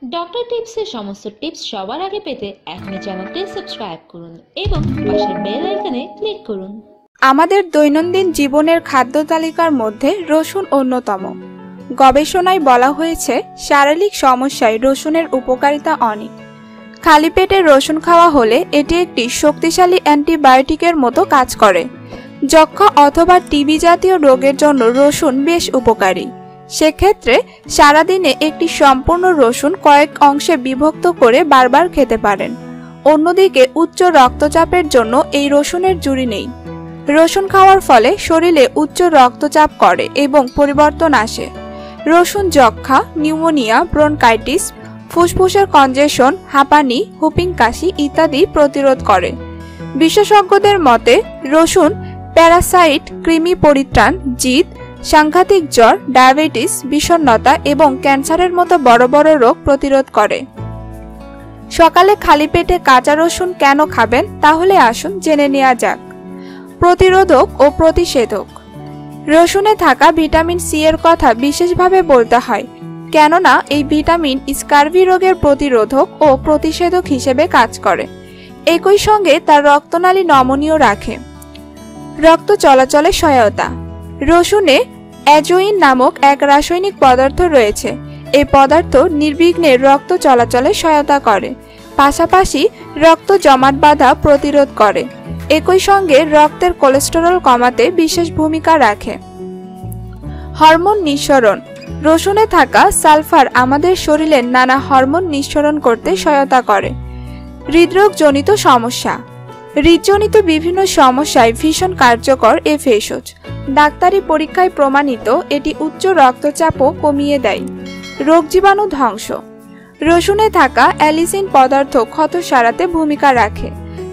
Doctor টিপসের সমস্ত tips সবার আগে পেতে এখনই চ্যানেলটি সাবস্ক্রাইব করুন এবং পাশের বেল আইকনে ক্লিক করুন। আমাদের দৈনন্দিন জীবনের খাদ্য তালিকার মধ্যে রসুন অন্যতম। গবেষণায় বলা হয়েছে শারীরিক সমস্যায় রসুনের উপকারিতা অনেক। খালি পেটে রসুন খাওয়া হলে এটি একটি শক্তিশালী অ্যান্টিবায়োটিকের মতো কাজ করে। যক্ষা অথবা টিবি জাতীয় রোগের জন্য রসুন বেশ উপকারী। সেক্ষেত্রে সারাদিনে একটি সম্পূর্ণ রসুন কয়েক অংশে বিভক্ত করে বারবার খেতে পারেন। অন্যদিকে উচ্চ রক্তচাপের জন্য এই রসুনের জুড়ি নেই। রসুন খাওয়ার ফলে শরীরে উচ্চ রক্তচাপ করে এবং পরিবর্তন আসে। রসুন যক্ষা, নিউমোনিয়া, ব্রনকাইটিস, ফুসফুসের কনজেশন, হাঁপানি, হুপিং কাশি ইত্যাদি প্রতিরোধ করে। বিশেষজ্ঞদের মতে রসুন প্যারাসাইট, কৃমি পরিত্রাণ, জিদ, সাংঘাতিক জ্বর, ডায়াবেটিস, বিষণ্ণতা এবং ক্যান্সারের মতো বড় বড় রোগ প্রতিরোধ করে। সকালে খালি পেটে কাঁচা রসুন কেন খাবেন তাহলে আসুন জেনে নেওয়া যাক। প্রতিরোধক ও প্রতিষেধক। রসুনে থাকা ভিটামিন সি এর কথা বিশেষভাবে বলতে হয়, কেননা এই ভিটামিন স্কার্ভি রোগের প্রতিরোধক ও প্রতিষেধক হিসেবে কাজ করে। একই সঙ্গে তার রক্তনালী নমনীয় রাখে। রক্ত চলাচলে সহায়তা। রসুনে অ্যাজোইন নামক এক রাসায়নিক পদার্থ রয়েছে। এই পদার্থ নির্বিঘ্নে রক্ত চলাচলে সহায়তা করে, পাশাপাশি রক্ত জমাট বাঁধা প্রতিরোধ করে। একই সঙ্গে রক্তের কোলেস্টেরল কমাতে বিশেষ ভূমিকা রাখে। হরমোন নিঃসরণ। রসুনে থাকা সালফার আমাদের শরীরে নানা হরমোন নিঃসরণ করতে সহায়তা করে। হৃদরোগজনিত সমস্যা। হৃদজনিত বিভিন্ন সমস্যায় ভীষণ কার্যকর এ ভেষজ। ডাক্তারি পরীক্ষায় প্রমাণিত এটি উচ্চ রক্তচাপও কমিয়ে দেয়। রোগ জীবাণু ধ্বংস। রসুনে থাকা অ্যালিসিন পদার্থ ক্ষত সারাতে ভূমিকা রাখে।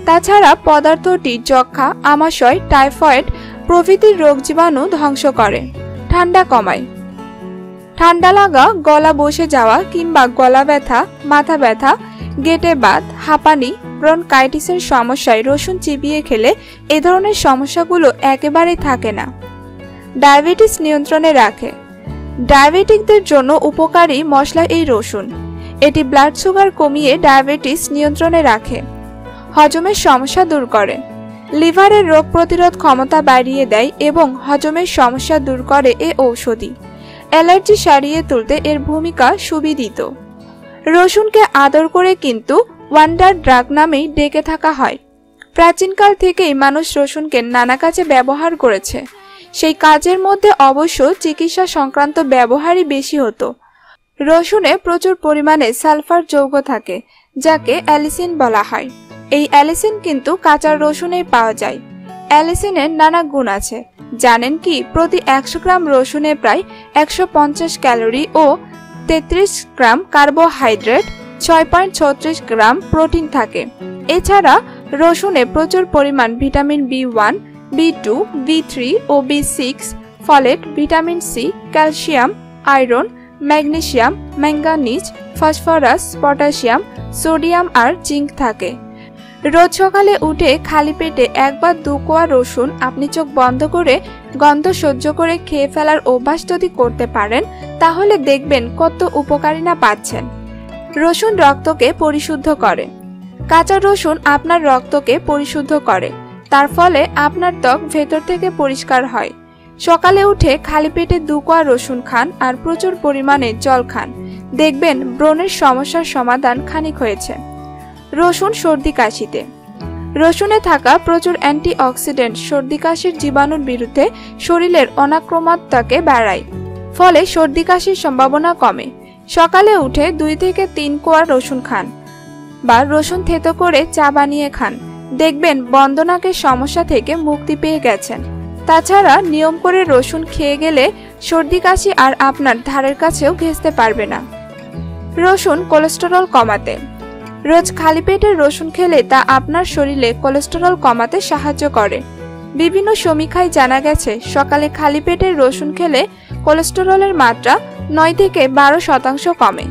তাছাড়া পদার্থটি যক্ষা, আমাশয়, টাইফয়েড প্রভৃতি রোগ জীবাণু ধ্বংস করে। ঠান্ডা কমায়। ঠান্ডা লাগা, গলা বসে যাওয়া কিংবা গলা ব্যথা, মাথা ব্যথা, গেটে বাত, হাঁপানি, ব্রনকাইটিসের সমস্যায় রসুন চিবিয়ে খেলে এ ধরনের সমস্যাগুলো একেবারেই থাকে না। ডায়াবেটিস নিয়ন্ত্রণে রাখে। ডায়াবেটিকদের জন্য উপকারী মশলা এই রসুন। এটি ব্লাড সুগার কমিয়ে ডায়াবেটিস নিয়ন্ত্রণে রাখে। হজমের সমস্যা দূর করে। লিভারের রোগ প্রতিরোধ ক্ষমতা বাড়িয়ে দেয় এবং হজমের সমস্যা দূর করে এ ঔষধি। অ্যালার্জি সারিয়ে তুলতে এর ভূমিকা সুবিদিত। রসুনকে আদর করে কিন্তু ওয়ান্ডার ড্রাগ নামেই ডেকে থাকা হয়। প্রাচীনকাল থেকেই মানুষ রসুনকে নানা কাজে ব্যবহার করেছে। সেই কাজের মধ্যে অবশ্য চিকিৎসা সংক্রান্ত ব্যবহারই বেশি হতো। রসুনে প্রচুর পরিমাণে সালফার যৌগ থাকে, যাকে অ্যালিসিন বলা হয়। এই অ্যালিসিন কিন্তু কাঁচা রসুনেই পাওয়া যায়। অ্যালিসিনের নানা গুণ আছে। জানেন কি, প্রতি 100 গ্রাম রসুনে প্রায় 150 ক্যালোরি ও 33 গ্রাম কার্বোহাইড্রেট, 6.36 গ্রাম প্রোটিন থাকে। এছাড়া রসুনে প্রচুর পরিমাণ ভিটামিন বি1, বি2, বি3 ও বি6, folate, vitamin C, calcium, iron, magnesium, manganese, phosphorus, potassium, sodium আর জিঙ্ক থাকে। রোজ সকালে উঠে খালি পেটে 1 বা 2 কোয়া রসুন আপনি চোখ বন্ধ করে গন্ধ সহ্য করে খেয়ে ফেলার অভ্যাস যদি করতে পারেন তাহলে দেখবেন কত উপকারী না পাচ্ছেন। রসুন রক্তকে পরিশুদ্ধ করে। কাঁচা রসুন আপনার রক্তকে পরিশুদ্ধ করে। তার ফলে আপনার ত্বক ভেতর থেকে পরিষ্কার হয়। সকালে উঠে খালি পেটে 2 কোয়া রসুন খান আর প্রচুর পরিমাণে জল খান। দেখবেন ব্রণের সমস্যার সমাধান খানিক হয়েছে। রসুন সর্দি কাশিতে। রসুনে থাকা প্রচুর অ্যান্টিঅক্সিডেন্ট সর্দি কাশির জীবাণুর বিরুদ্ধে শরীরের অনাক্রমণতাকে বাড়ায়, ফলে সর্দি কাশির সম্ভাবনা কমে। সকালে উঠে 2 থেকে 3 কোয়া রসুন খান বা রসুন থেতো করে চা বানিয়ে খান। দেখবেন বন্ধনাকের সমস্যা থেকে মুক্তি পেয়ে গেছেন। তাছাড়া নিয়ম করে রসুন খেয়ে গেলে সর্দি কাশি আর আপনার ধারের কাছেও ঘেঁষতে পারবে না। রসুন কোলেস্টেরল কমাতে। রোজ খালি পেটে রসুন খেলে তা আপনার শরীরে কোলেস্টেরল কমাতে সাহায্য করে। বিভিন্ন সমীক্ষায় জানা গেছে সকালে খালি পেটে রসুন খেলে কোলেস্টেরলের মাত্রা 9 থেকে 12% কমে।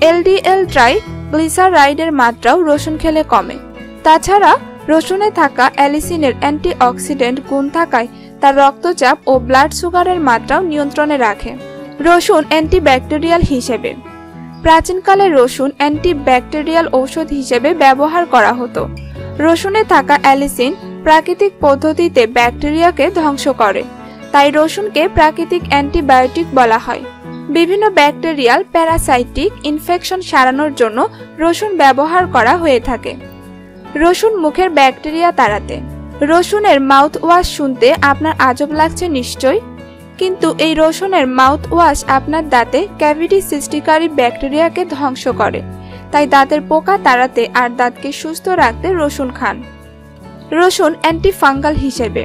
এলডিএল ট্রাইগ্লিসারাইডের মাত্রাও রসুন খেলে কমে। তাছাড়া রসুনে থাকা অ্যালিসিনের অ্যান্টিঅক্সিডেন্ট গুণ থাকায় তার রক্তচাপ ও ব্লাড সুগারের মাত্রাও নিয়ন্ত্রণে রাখে। রসুন অ্যান্টিব্যাকটেরিয়াল হিসেবে। প্রাচীনকালে রসুন অ্যান্টিব্যাকটেরিয়াল ঔষধ হিসেবে ব্যবহার করা হতো। রসুনে থাকা অ্যালিসিন প্রাকৃতিক পদ্ধতিতে ব্যাকটেরিয়াকে ধ্বংস করে, তাই রসুনকে প্রাকৃতিক অ্যান্টিবায়োটিক বলা হয়। বিভিন্ন ব্যাকটেরিয়াল প্যারাসাইটিক ইনফেকশন সারানোর জন্য রসুন ব্যবহার করা হয়ে থাকে। রসুন মুখের ব্যাকটেরিয়া তাড়াতে। রসুনের মাউথ ওয়াশ শুনতে আপনার আজব লাগছে নিশ্চয়, কিন্তু এই রসুনের মাউথ ওয়াশ আপনার দাঁতে ক্যাভিটি সৃষ্টিকারী ব্যাকটেরিয়াকে ধ্বংস করে, তাই দাঁতের পোকা তাড়াতে আর দাঁতকে সুস্থ রাখতে রসুন খান। রসুন অ্যান্টিফাঙ্গাল হিসেবে।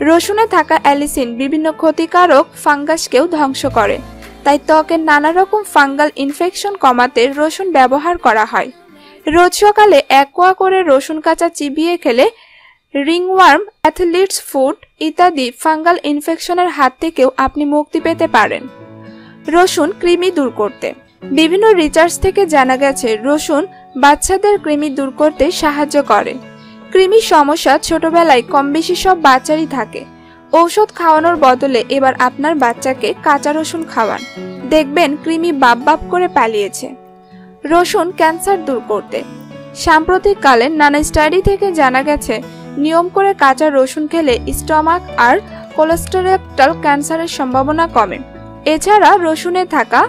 রসুনে থাকা অ্যালিসিন বিভিন্ন ক্ষতিকারক ফাঙ্গাসকেও ধ্বংস করে, তাই ত্বকের নানা রকম ফাঙ্গাল ইনফেকশন কমাতে রসুন ব্যবহার করা হয়। রোজ সকালে 1 কোয়া করে রসুন কাঁচা চিবিয়ে খেলে রিংওয়ার্ম, অ্যাথলিটস ফুট ইত্যাদি ফাঙ্গাল ইনফেকশনের হাত থেকেও আপনি মুক্তি পেতে পারেন। রসুন কৃমি দূর করতে। বিভিন্ন রিসার্চ থেকে জানা গেছে রসুন বাচ্চাদের কৃমি দূর করতে সাহায্য করে। কৃমির সমস্যা ছোটবেলায় কম বেশি সব বাচ্চারই থাকে। ঔষধ খাওয়ানোর বদলে এবার আপনার বাচ্চাকে কাঁচা রসুন খাওয়ান, দেখবেন কৃমি বাপ বাপ করে পালিয়েছে। রসুন ক্যান্সার দূর করতে। সাম্প্রতিককালে নানা স্টাডি থেকে জানা গেছে নিয়ম করে কাঁচা রসুন খেলে স্টমাক আর কোলোস্টেরেক্টাল ক্যান্সারের সম্ভাবনা কমে। এছাড়া রসুনে থাকা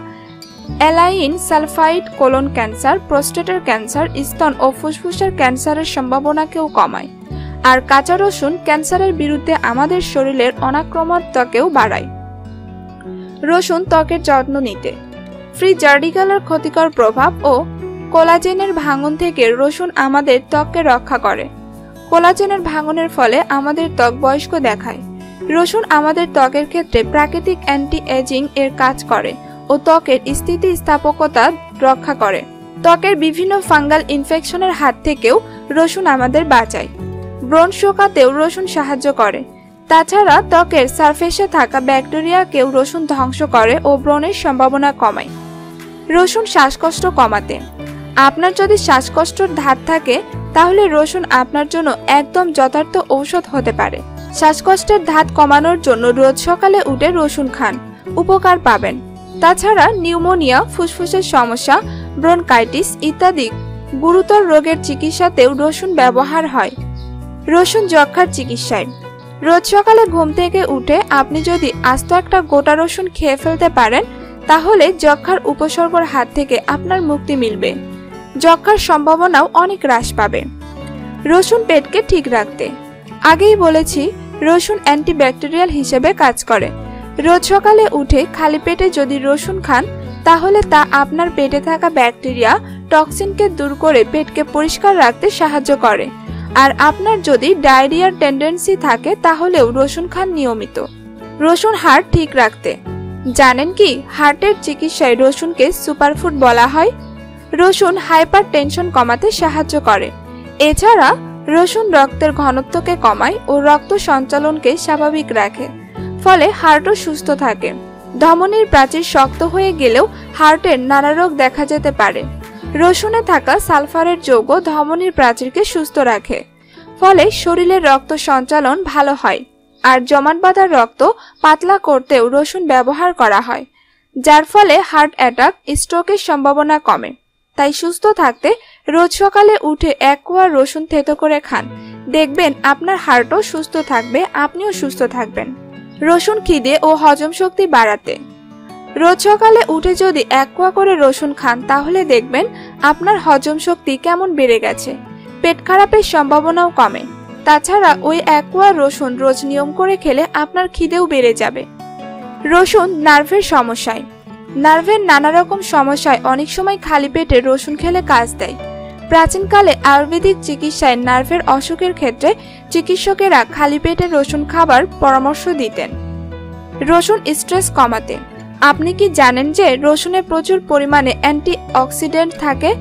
অ্যালাইন সালফাইড কোলন ক্যান্সার, প্রোস্টেটের ক্যান্সার, স্তন ও ফুসফুসের ক্যান্সারের সম্ভাবনাকেও কমায়। আর কাঁচা রসুন ক্যান্সারের বিরুদ্ধে আমাদের শরীরের অনাক্রমণতাকেও বাড়ায়। রসুন ত্বকের যত্ন নিতে। ফ্রি র্যাডিক্যালের ক্ষতিকর প্রভাব ও কোলাজেনের ভাঙন থেকে রসুন আমাদের ত্বককে রক্ষা করে। কোলাজেনের ভাঙনের ফলে আমাদের ত্বক বয়স্ক দেখায়। রসুন আমাদের ত্বকের ক্ষেত্রে প্রাকৃতিক অ্যান্টি এজিং এর কাজ করে ও ত্বকের স্থিতিস্থাপকতা রক্ষা করে। ত্বকের বিভিন্ন ফাঙ্গাল ইনফেকশনের হাত থেকেও রসুন আমাদের বাঁচায়। ব্রণ শুকাতেও রসুন সাহায্য করে। তাছাড়া ত্বকের সারফেসে থাকা ব্যাকটেরিয়াকেও রসুন ধ্বংস করে ও ব্রণের সম্ভাবনা কমায়। রসুন শ্বাসকষ্ট কমাতে। আপনার যদি শ্বাসকষ্টের ধাত থাকে তাহলে রসুন আপনার জন্য একদম যথার্থ ঔষধ হতে পারে। শ্বাসকষ্টের ধাত কমানোর জন্য রোজ সকালে উঠে রসুন খান, উপকার পাবেন। তাছাড়া নিউমোনিয়া, ফুসফুসের সমস্যা, ব্রনকাইটিস ইত্যাদি গুরুতর রোগের চিকিৎসাতেও রসুন ব্যবহার হয়। রসুন যক্ষ্মার চিকিৎসায়। রোজ সকালে ঘুম থেকে উঠে আপনি যদি আস্ত একটা গোটা রসুন খেয়ে ফেলতে পারেন তাহলে যক্ষ্মার উপসর্গের হাত থেকে আপনার মুক্তি মিলবে। যক্ষ্মার সম্ভাবনাও অনেক হ্রাস পাবে। রসুন পেটকে ঠিক রাখতে। আগেই বলেছি রসুন অ্যান্টিব্যাকটেরিয়াল হিসেবে কাজ করে। রোজ সকালে উঠে খালি পেটে যদি রসুন খান তাহলে তা আপনার পেটে থাকা ব্যাকটেরিয়া, টক্সিনকে দূর করে পেটকে পরিষ্কার রাখতে সাহায্য করে। আর আপনার যদি ডায়রিয়ার টেন্ডেন্সি থাকে তাহলেও রসুন খান নিয়মিত। রসুন হার্ট ঠিক রাখতে। জানেন কি হার্টের চিকিৎসায় রসুনকে সুপারফুড বলা হয়। রসুন হাইপার টেনশন কমাতে সাহায্য করে। এছাড়া রসুন রক্তের ঘনত্বকে কমায় ও রক্ত সঞ্চালনকে স্বাভাবিক রাখে, ফলে হার্টও সুস্থ থাকে। ধমনীর প্রাচীর শক্ত হয়ে গেলেও হার্টের নানা রোগ দেখা যেতে পারে। রসুনে থাকা সালফারের যৌগ ধমনীর প্রাচীরকে সুস্থ রাখে, ফলে শরীরের রক্ত সঞ্চালন ভালো হয়। আর জমাট বাঁধা রক্ত পাতলা করতেও রসুন ব্যবহার করা হয়, যার ফলে হার্ট অ্যাটাক, স্ট্রোকের সম্ভাবনা কমে। তাই সুস্থ থাকতে রোজ সকালে উঠে 1 কোয়া রসুন থেতো করে খান, দেখবেন আপনার হার্টও সুস্থ থাকবে, আপনিও সুস্থ থাকবেন। রসুন খিদে ও হজম শক্তি বাড়াতে। রোজ সকালে উঠে যদি 1 কোয়া করে রসুন খান তাহলে দেখবেন আপনার হজম শক্তি কেমন বেড়ে গেছে, পেট খারাপের সম্ভাবনাও কমে। তাছাড়া ওই 1 কোয়া রসুন রোজ নিয়ম করে খেলে আপনার খিদেও বেড়ে যাবে। রসুন নার্ভের সমস্যায়। নার্ভের নানা রকম সমস্যায় অনেক সময় খালি পেটে রসুন খেলে কাজ দেয়। প্রাচীনকালে আয়ুর্বেদিক চিকিৎসায় নার্ভের অসুখের ক্ষেত্রে চিকিৎসকেরা খালি পেটে রসুন খাবার পরামর্শ দিতেন। রসুন স্ট্রেস কমাতে। আপনি কি জানেন যে রসুনে প্রচুর পরিমাণে অ্যান্টিঅক্সিডেন্ট থাকে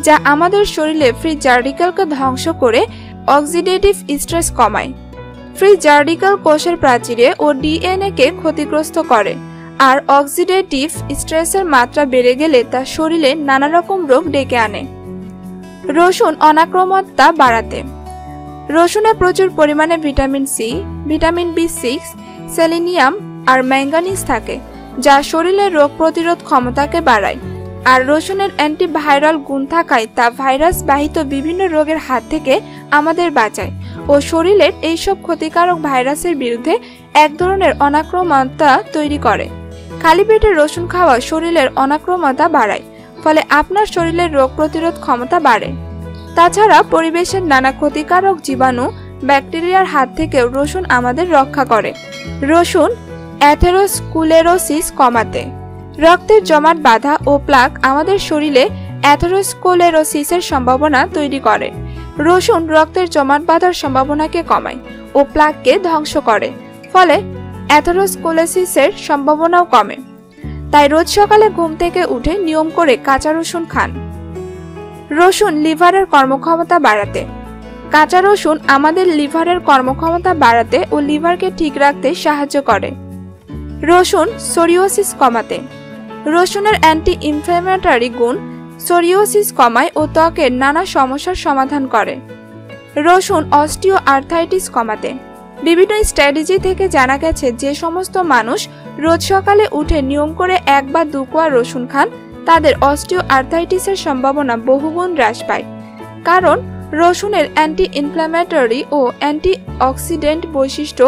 যা আমাদের শরীরে ফ্রি র্যাডিক্যালকে ধ্বংস করে অক্সিডেটিভ স্ট্রেস কমায়। ফ্রি র্যাডিক্যাল কোষের প্রাচীরে ও ডিএনএ কে ক্ষতিগ্রস্ত করে, আর অক্সিডেটিভ স্ট্রেসের মাত্রা বেড়ে গেলে তা শরীরে নানা রকম রোগ ডেকে আনে। রসুন অনাক্রম্যতা বাড়াতে। রসুনে প্রচুর পরিমাণে ভিটামিন সি, ভিটামিন বি6, সেলেনিয়াম আর ম্যাঙ্গানিজ থাকে, যা শরীরের রোগ প্রতিরোধ ক্ষমতাকে বাড়ায়। আর রসুনের অ্যান্টিভাইরাল গুণ থাকায় তা ভাইরাস বাহিত বিভিন্ন রোগের হাত থেকে আমাদের বাঁচায় ও শরীরের এইসব ক্ষতিকারক ভাইরাসের বিরুদ্ধে এক ধরনের অনাক্রমণতা তৈরি করে। খালি পেটে রসুন খাওয়া শরীরের অনাক্রমণতা বাড়ায়, ফলে আপনার শরীরের রোগ প্রতিরোধ ক্ষমতা বাড়ে। তাছাড়া পরিবেশের নানা ক্ষতিকারক জীবাণু ব্যাকটেরিয়ার হাত থেকেও রসুন আমাদের রক্ষা করে। রসুন অ্যাথেরোস্কুলেরোসিস কমাতে, রক্তের জমাট বাঁধা ও প্লাক আমাদের শরীরে অ্যাথেরোস্কুলেরোসিসের সম্ভাবনা তৈরি করে। রসুন রক্তের জমাট বাঁধার সম্ভাবনাকে কমায় ও প্লাককে ধ্বংস করে, ফলে অ্যাথেরোস্কুলেরোসিসের সম্ভাবনাও কমে। তাই রোজ সকালে ঘুম থেকে উঠে নিয়ম করে কাঁচা রসুন খান। রসুন লিভারের কর্মক্ষমতা বাড়াতে, কাঁচা রসুন আমাদের লিভারের কর্মক্ষমতা বাড়াতে ও লিভারকে ঠিক রাখতে সাহায্য করে। রসুন সোরিয়াসিস কমাতে, রসুনের অ্যান্টি ইনফ্ল্যামেটরি গুণ সোরিয়াসিস কমায় ও ত্বকের নানা সমস্যার সমাধান করে। রসুন অস্টিও আর্থাইটিস কমাতে, বিভিন্ন স্ট্র্যাটেজি থেকে জানা গেছে যে সমস্ত মানুষ রোজ সকালে উঠে নিয়ম করে 1 বা 2 কোয়া রসুন খান তাদের অস্টিও আর্থাইটিসের সম্ভাবনা বহুগুণ হ্রাস পায়। কারণ রসুনের অ্যান্টি ইনফ্ল্যামেটরি ও অ্যান্টিঅক্সিডেন্ট বৈশিষ্ট্য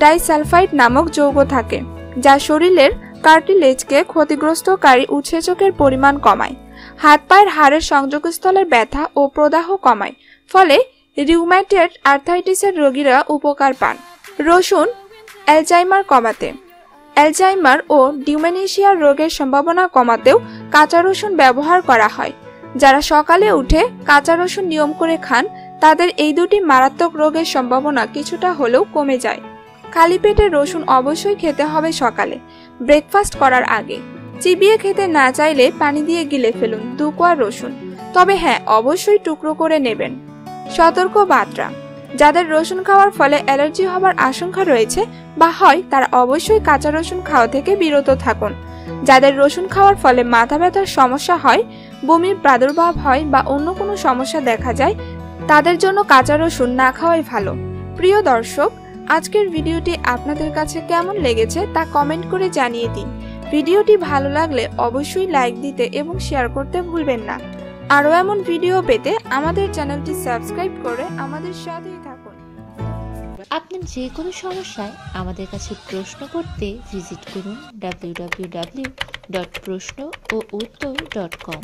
ডাইসালফাইড নামক যৌগ থাকে, যা শরীরের কার্টিলেজকে ক্ষতিগ্রস্তকারী উৎসেচকের পরিমাণ কমায়, হাত পায়ের হাড়ের সংযোগস্থলের ব্যথা ও প্রদাহ কমায়, ফলে রিউম্যাটয়েড আর্থাইটিসের রোগীরা উপকার পান। রসুন অ্যালজাইমার কমাতে, অ্যালজাইমার ও ডিমেনশিয়া রোগের সম্ভাবনা কমাতেও কাঁচা রসুন ব্যবহার করা হয়। যারা সকালে উঠে কাঁচা রসুন নিয়ম করে খান তাদের এই দুটি মারাত্মক রোগের সম্ভাবনা কিছুটা হলেও কমে যায়। খালি পেটে রসুন অবশ্যই খেতে হবে সকালে, ব্রেকফাস্ট করার আগে। চিবিয়ে খেতে না চাইলে পানি দিয়ে গিলে ফেলুন 2 কোয়া রসুন, তবে হ্যাঁ, অবশ্যই টুকরো করে নেবেন। সতর্ক বার্তা, যাদের রসুন খাওয়ার ফলে অ্যালার্জি হবার আশঙ্কা রয়েছে বা হয় তারা অবশ্যই কাঁচা রসুন খাওয়া থেকে বিরত থাকুন। যাদের রসুন খাওয়ার ফলে মাথা ব্যথার সমস্যা হয়, বমির প্রাদুর্ভাব হয় বা অন্য কোনো সমস্যা দেখা যায় তাদের জন্য কাঁচা রসুন না খাওয়াই ভালো। প্রিয় দর্শক, আজকের ভিডিওটি আপনাদের কাছে কেমন লেগেছে তা কমেন্ট করে জানিয়ে দিন। ভিডিওটি ভালো লাগলে অবশ্যই লাইক দিতে এবং শেয়ার করতে ভুলবেন না। আরও এমন ভিডিও পেতে আমাদের চ্যানেলটি সাবস্ক্রাইব করে আমাদের সাথেই থাকুন। আপনার যে কোনো সমস্যায় আমাদের কাছে প্রশ্ন করতে ভিজিট করুন www.proshno-o-uttor.com।